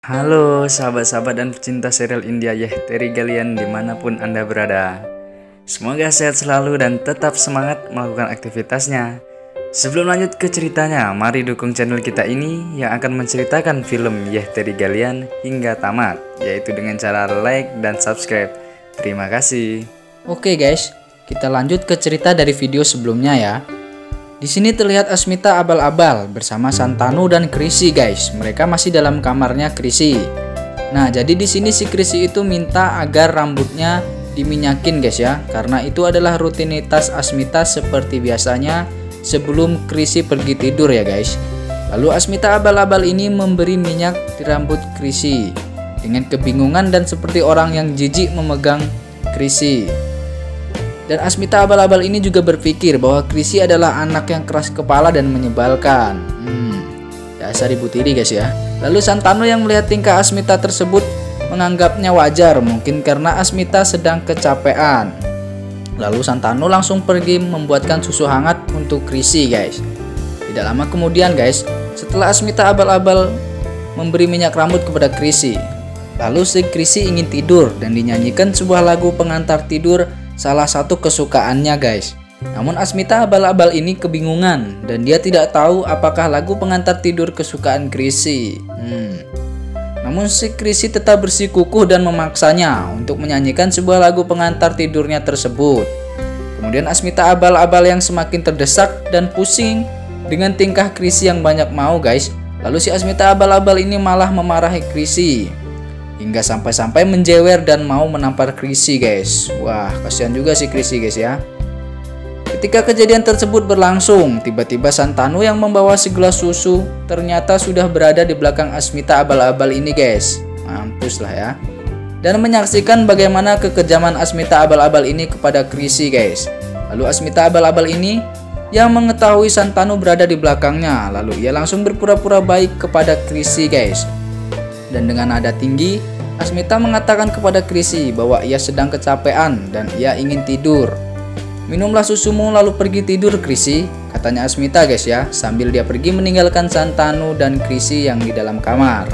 Halo sahabat-sahabat dan pecinta serial India Yehteri Galian dimanapun Anda berada. Semoga sehat selalu dan tetap semangat melakukan aktivitasnya. Sebelum lanjut ke ceritanya, mari dukung channel kita ini yang akan menceritakan film Yehteri Galian hingga tamat, yaitu dengan cara like dan subscribe. Terima kasih. Oke guys, kita lanjut ke cerita dari video sebelumnya ya. Di sini terlihat Asmita abal-abal bersama Santanu dan Krisi guys. Mereka masih dalam kamarnya Krisi. Nah, jadi di sini si Krisi itu minta agar rambutnya diminyakin guys ya, karena itu adalah rutinitas Asmita seperti biasanya sebelum Krisi pergi tidur ya guys. Lalu Asmita abal-abal ini memberi minyak di rambut Krisi dengan kebingungan dan seperti orang yang jijik memegang Krisi. Dan Asmita abal-abal ini juga berpikir bahwa Krisi adalah anak yang keras kepala dan menyebalkan. Dasar ibu tiri guys ya. Lalu Santanu yang melihat tingkah Asmita tersebut menganggapnya wajar, mungkin karena Asmita sedang kecapean. Lalu Santanu langsung pergi membuatkan susu hangat untuk Krisi guys. Tidak lama kemudian guys, setelah Asmita abal-abal memberi minyak rambut kepada Krisi, lalu si Krisi ingin tidur dan dinyanyikan sebuah lagu pengantar tidur, salah satu kesukaannya guys. Namun Asmita abal-abal ini kebingungan dan dia tidak tahu apakah lagu pengantar tidur kesukaan Krisi. Namun si Krisi tetap bersikukuh dan memaksanya untuk menyanyikan sebuah lagu pengantar tidurnya tersebut. Kemudian Asmita abal-abal yang semakin terdesak dan pusing dengan tingkah Krisi yang banyak mau guys. Lalu si Asmita abal-abal ini malah memarahi Krisi hingga sampai-sampai menjewer dan mau menampar Krisi guys. Wah, kasihan juga si Krisi guys ya. Ketika kejadian tersebut berlangsung, tiba-tiba Santanu yang membawa segelas susu ternyata sudah berada di belakang Asmita abal-abal ini guys. Mampus lah ya. Dan menyaksikan bagaimana kekejaman Asmita abal-abal ini kepada Krisi guys. Lalu Asmita abal-abal ini yang mengetahui Santanu berada di belakangnya, lalu ia langsung berpura-pura baik kepada Krisi guys. Dan dengan nada tinggi, Asmita mengatakan kepada Krisi bahwa ia sedang kecapean dan ia ingin tidur. Minumlah susumu lalu pergi tidur Krisi, katanya Asmita guys ya, sambil dia pergi meninggalkan Santanu dan Krisi yang di dalam kamar.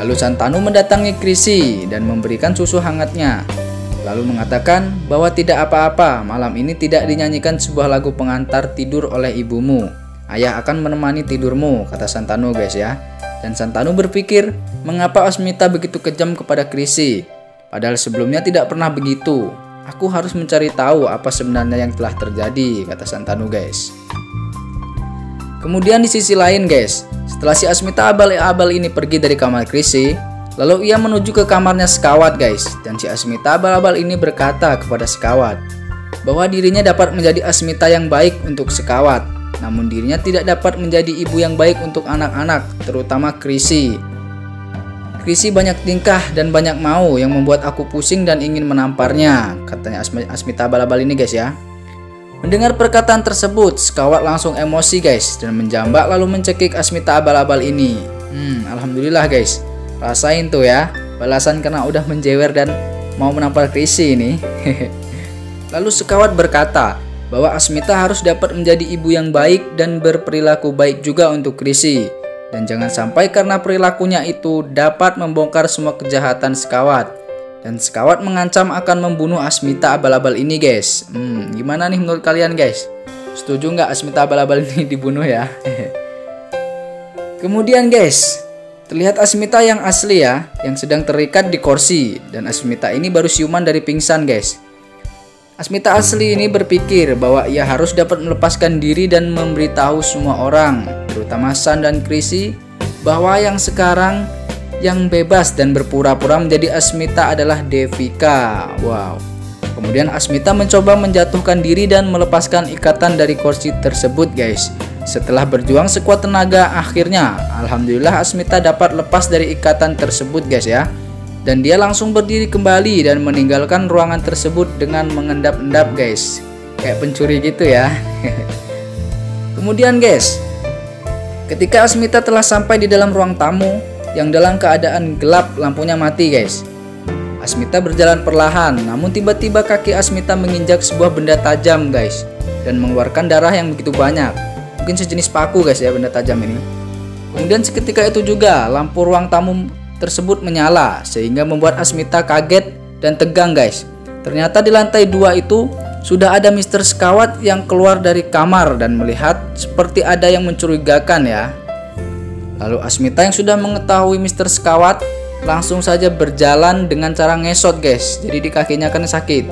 Lalu Santanu mendatangi Krisi dan memberikan susu hangatnya, lalu mengatakan bahwa tidak apa-apa, malam ini tidak dinyanyikan sebuah lagu pengantar tidur oleh ibumu. Ayah akan menemani tidurmu, kata Santanu guys ya. Dan Santanu berpikir, mengapa Asmita begitu kejam kepada Krisi? Padahal sebelumnya tidak pernah begitu. Aku harus mencari tahu apa sebenarnya yang telah terjadi, kata Santanu guys. Kemudian di sisi lain guys, setelah si Asmita abal-abal ini pergi dari kamar Krisi, lalu ia menuju ke kamarnya Sekawat guys. Dan si Asmita abal-abal ini berkata kepada Sekawat bahwa dirinya dapat menjadi Asmita yang baik untuk Sekawat, namun dirinya tidak dapat menjadi ibu yang baik untuk anak-anak, terutama Krisi. Krisi banyak tingkah dan banyak mau yang membuat aku pusing dan ingin menamparnya, katanya Asmita abal-abal ini guys ya. Mendengar perkataan tersebut, Sekawat langsung emosi guys dan menjambak lalu mencekik Asmita abal-abal ini. Alhamdulillah guys, rasain tuh ya balasan karena udah menjewer dan mau menampar Krisi ini. Lalu Sekawat berkata bahwa Asmita harus dapat menjadi ibu yang baik dan berperilaku baik juga untuk Krisi. Dan jangan sampai karena perilakunya itu dapat membongkar semua kejahatan Sekawat. Dan Sekawat mengancam akan membunuh Asmita abal-abal ini guys. Gimana nih menurut kalian guys? Setuju nggak Asmita abal-abal ini dibunuh ya? Kemudian guys, terlihat Asmita yang asli ya, yang sedang terikat di kursi. Dan Asmita ini baru siuman dari pingsan guys. Asmita asli ini berpikir bahwa ia harus dapat melepaskan diri dan memberitahu semua orang, terutama San dan Krisi, bahwa yang sekarang yang bebas dan berpura-pura menjadi Asmita adalah Devika. Wow. Kemudian Asmita mencoba menjatuhkan diri dan melepaskan ikatan dari kursi tersebut guys. Setelah berjuang sekuat tenaga, akhirnya alhamdulillah Asmita dapat lepas dari ikatan tersebut guys ya. Dan dia langsung berdiri kembali dan meninggalkan ruangan tersebut dengan mengendap-endap guys, kayak pencuri gitu ya. Kemudian guys, ketika Asmita telah sampai di dalam ruang tamu yang dalam keadaan gelap, lampunya mati guys. Asmita berjalan perlahan, namun tiba-tiba kaki Asmita menginjak sebuah benda tajam guys, dan mengeluarkan darah yang begitu banyak. Mungkin sejenis paku guys ya benda tajam ini. Kemudian seketika itu juga lampu ruang tamu tersebut menyala sehingga membuat Asmita kaget dan tegang guys. Ternyata di lantai 2 itu sudah ada Mr. Sekawat yang keluar dari kamar dan melihat seperti ada yang mencurigakan ya. Lalu Asmita yang sudah mengetahui Mr. Sekawat langsung saja berjalan dengan cara ngesot guys. Jadi di kakinya kan sakit.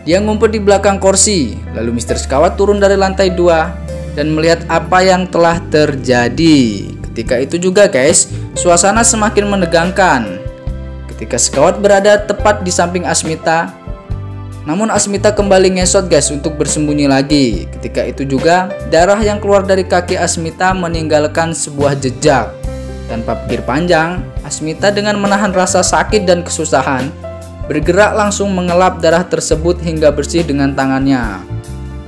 Dia ngumpet di belakang kursi. Lalu Mr. Sekawat turun dari lantai 2 dan melihat apa yang telah terjadi. Ketika itu juga guys, suasana semakin menegangkan. Ketika Sekawat berada tepat di samping Asmita, namun Asmita kembali ngesot guys untuk bersembunyi lagi. Ketika itu juga darah yang keluar dari kaki Asmita meninggalkan sebuah jejak. Tanpa pikir panjang, Asmita dengan menahan rasa sakit dan kesusahan bergerak langsung mengelap darah tersebut hingga bersih dengan tangannya.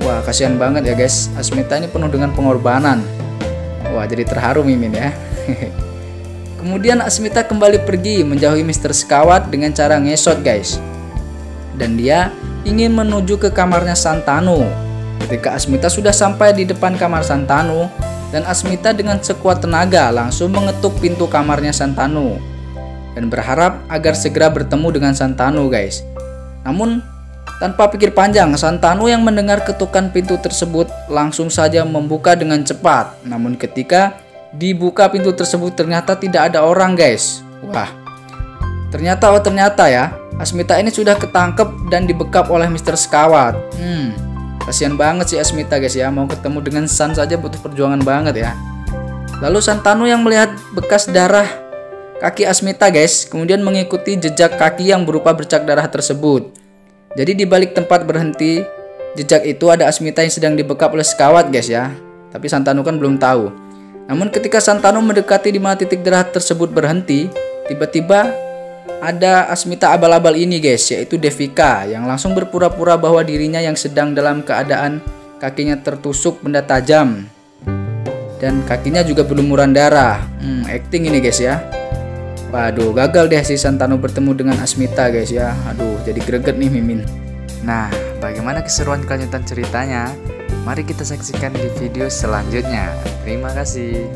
Wah, kasihan banget ya guys, Asmita ini penuh dengan pengorbanan. Wah, jadi terharu Mimin ya. Kemudian Asmita kembali pergi menjauhi Mr. Sekawat dengan cara ngesot guys. Dan dia ingin menuju ke kamarnya Santanu. Ketika Asmita sudah sampai di depan kamar Santanu, dan Asmita dengan sekuat tenaga langsung mengetuk pintu kamarnya Santanu dan berharap agar segera bertemu dengan Santanu guys. Namun tanpa pikir panjang, Santanu yang mendengar ketukan pintu tersebut langsung saja membuka dengan cepat. Namun ketika dibuka pintu tersebut ternyata tidak ada orang guys. Wah, ternyata ya, Asmita ini sudah ketangkep dan dibekap oleh Mr. Sekawat. Kasihan banget sih Asmita guys ya, mau ketemu dengan San saja butuh perjuangan banget ya. Lalu Santanu yang melihat bekas darah kaki Asmita guys, kemudian mengikuti jejak kaki yang berupa bercak darah tersebut. Jadi di balik tempat berhenti jejak itu ada Asmita yang sedang dibekap oleh Sekawat guys ya. Tapi Santanu kan belum tahu. Namun ketika Santanu mendekati di mana titik darah tersebut berhenti, tiba-tiba ada Asmita abal-abal ini guys, yaitu Devika yang langsung berpura-pura bahwa dirinya yang sedang dalam keadaan kakinya tertusuk benda tajam dan kakinya juga berlumuran darah. Acting ini guys ya. Waduh, gagal deh si Santanu bertemu dengan Asmita guys ya. Aduh, jadi greget nih Mimin. Nah, bagaimana keseruan kelanjutan ceritanya? Mari kita saksikan di video selanjutnya. Terima kasih.